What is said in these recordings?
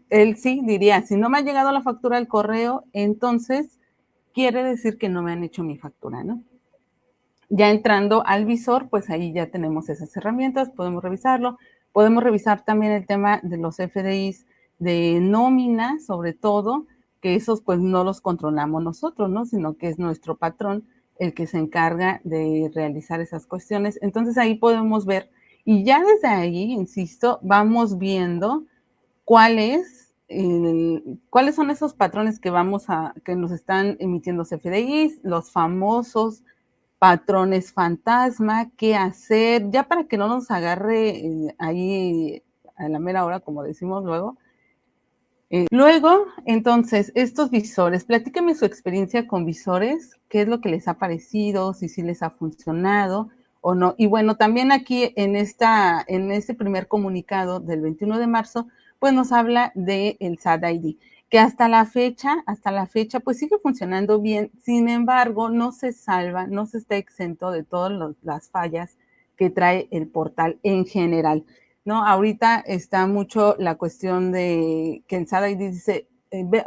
él sí diría, si no me ha llegado la factura al correo, entonces quiere decir que no me han hecho mi factura, ¿no? Ya entrando al visor, pues ahí ya tenemos esas herramientas, podemos revisarlo. Podemos revisar también el tema de los FDIs de nómina, sobre todo, que esos pues no los controlamos nosotros, ¿no? Sino que es nuestro patrón el que se encarga de realizar esas cuestiones. Entonces ahí podemos ver, y ya desde ahí, insisto, vamos viendo cuáles son esos patrones que nos están emitiendo CFDIs, los famosos patrones fantasma, qué hacer, ya para que no nos agarre ahí a la mera hora, como decimos luego. Luego, entonces, estos visores, platíqueme su experiencia con visores, qué es lo que les ha parecido, si sí les ha funcionado o no. Y bueno, también aquí en este primer comunicado del 21 de marzo, pues nos habla del SAT ID, que hasta la fecha, pues sigue funcionando bien. Sin embargo, no se salva, no se está exento de todas las fallas que trae el portal en general. ¿No? Ahorita está mucho la cuestión de que el SAT dice,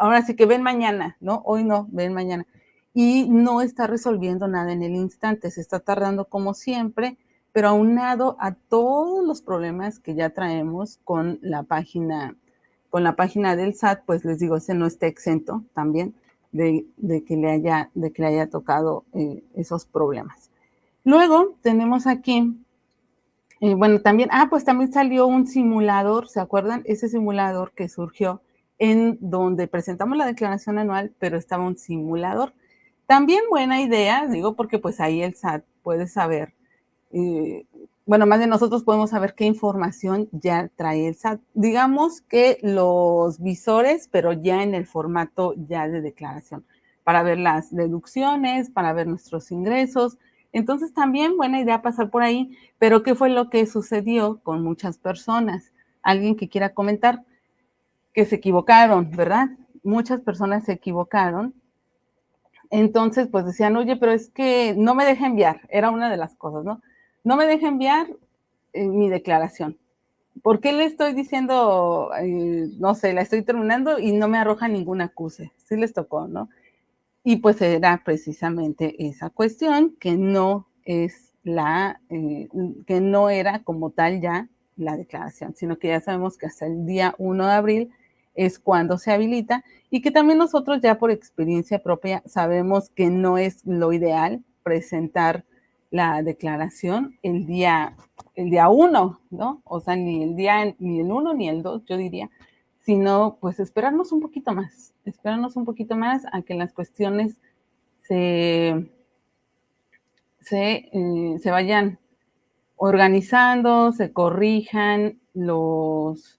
ahora sí que ven mañana, ¿no? Hoy no, ven mañana. Y no está resolviendo nada en el instante, se está tardando como siempre, pero aunado a todos los problemas que ya traemos con la página del SAT, pues les digo, ese no está exento también de que le haya tocado esos problemas. Luego tenemos aquí bueno, también, pues también salió un simulador, ¿se acuerdan? Ese simulador que surgió en donde presentamos la declaración anual, pero estaba un simulador. También buena idea, digo, porque pues ahí el SAT puede saber, bueno, más de nosotros podemos saber qué información ya trae el SAT. Digamos que los visores, pero ya en el formato ya de declaración, para ver las deducciones, para ver nuestros ingresos. Entonces también buena idea pasar por ahí, pero ¿qué fue lo que sucedió con muchas personas? Alguien que quiera comentar que se equivocaron, ¿verdad? Muchas personas se equivocaron. Entonces, pues decían, oye, pero es que no me deja enviar, era una de las cosas, ¿no? No me deja enviar mi declaración. ¿Por qué le estoy diciendo, no sé, la estoy terminando y no me arroja ningún acuse? Sí les tocó, ¿no? Y pues era precisamente esa cuestión que no es que no era como tal ya la declaración, sino que ya sabemos que hasta el día 1 de abril es cuando se habilita y que también nosotros ya por experiencia propia sabemos que no es lo ideal presentar la declaración el día 1, ¿no? O sea, ni el 1 ni el 2, yo diría, sino pues esperarnos un poquito más a que las cuestiones se, se vayan organizando, se corrijan los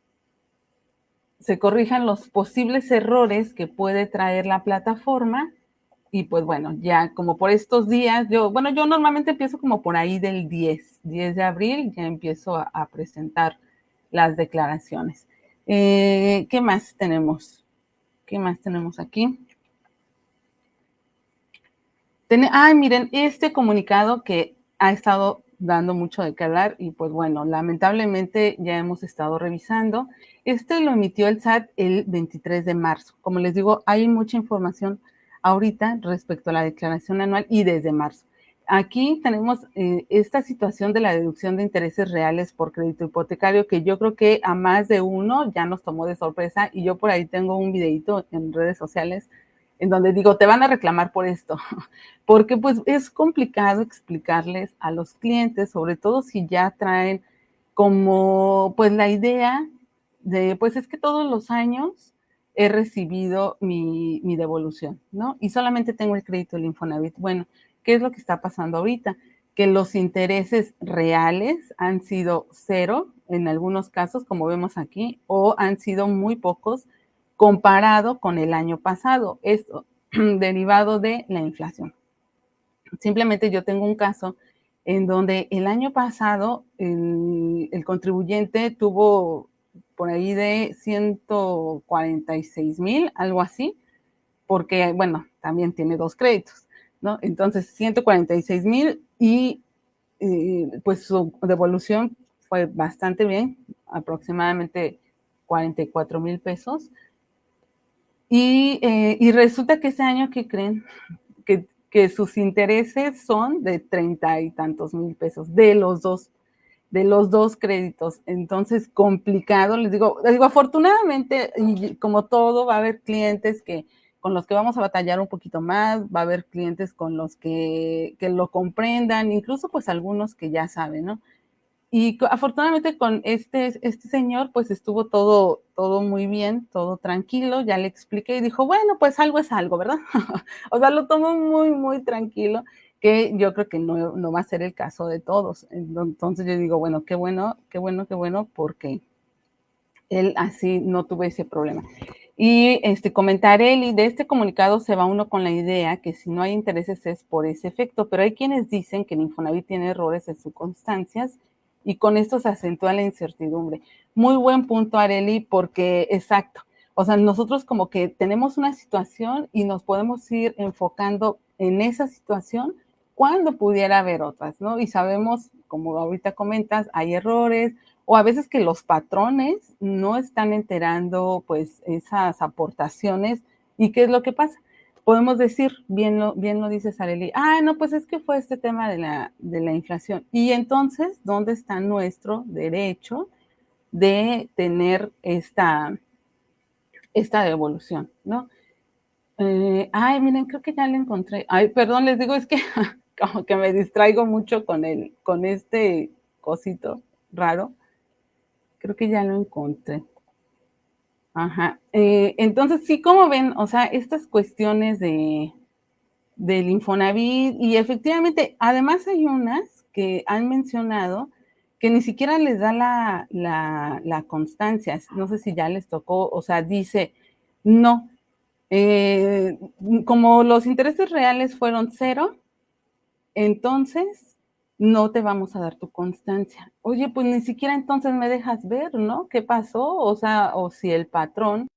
posibles errores que puede traer la plataforma. Y pues bueno, ya como por estos días, yo normalmente empiezo como por ahí del 10 de abril, ya empiezo a presentar las declaraciones. ¿Qué más tenemos? ¿Qué más tenemos aquí? Miren, este comunicado que ha estado dando mucho de qué hablar y pues bueno, lamentablemente ya hemos estado revisando. Este lo emitió el SAT el 23 de marzo. Como les digo, hay mucha información ahorita respecto a la declaración anual y desde marzo. Aquí tenemos esta situación de la deducción de intereses reales por crédito hipotecario que yo creo que a más de uno ya nos tomó de sorpresa y yo por ahí tengo un videito en redes sociales en donde digo, te van a reclamar por esto, porque pues es complicado explicarles a los clientes, sobre todo si ya traen como pues la idea de, pues es que todos los años he recibido mi devolución, ¿no? Y solamente tengo el crédito del Infonavit. Bueno, ¿qué es lo que está pasando ahorita? Que los intereses reales han sido cero en algunos casos, como vemos aquí, o han sido muy pocos comparado con el año pasado. Esto derivado de la inflación. Simplemente yo tengo un caso en donde el año pasado el contribuyente tuvo por ahí de 146,000, algo así, porque, bueno, también tiene dos créditos, ¿no? Entonces, 146,000 y pues su devolución fue bastante bien, aproximadamente 44,000 pesos. Y resulta que ese año, ¿qué creen? Que sus intereses son de 30 y tantos mil pesos, de los dos créditos. Entonces, complicado, les digo, afortunadamente, y como todo, va a haber clientes con los que vamos a batallar un poquito más, va a haber clientes con los que lo comprendan, incluso pues algunos que ya saben, ¿no? Y afortunadamente con este señor, pues estuvo todo muy bien, todo tranquilo, ya le expliqué y dijo, bueno, pues algo es algo, ¿verdad? O sea, lo tomó muy, muy tranquilo, que yo creo que no va a ser el caso de todos. Entonces yo digo, bueno, qué bueno, qué bueno, qué bueno, porque él así no tuvo ese problema. Y comentar él, y de este comunicado se va uno con la idea que si no hay intereses es por ese efecto, pero hay quienes dicen que el Infonavit tiene errores en sus constancias y con esto se acentúa la incertidumbre. Muy buen punto, Areli, porque exacto. O sea, nosotros como que tenemos una situación y nos podemos ir enfocando en esa situación cuando pudiera haber otras, ¿no? Y sabemos, como ahorita comentas, hay errores, o a veces que los patrones no están enterando pues esas aportaciones. ¿Y qué es lo que pasa? Podemos decir, bien lo dice Sareli, no, pues es que fue este tema de la inflación. Y entonces, ¿dónde está nuestro derecho de tener esta devolución, ¿no? Miren, creo que ya lo encontré. Ay, perdón, les digo, es que como que me distraigo mucho con este cosito raro. Creo que ya lo encontré. Ajá. Entonces, sí, como ven, o sea, estas cuestiones del Infonavit, y efectivamente, además hay unas que han mencionado que ni siquiera les da la constancia. No sé si ya les tocó, o sea, dice, no, eh, como los intereses reales fueron cero, entonces no te vamos a dar tu constancia. Oye, pues ni siquiera entonces me dejas ver, ¿no? ¿Qué pasó? O sea, o si el patrón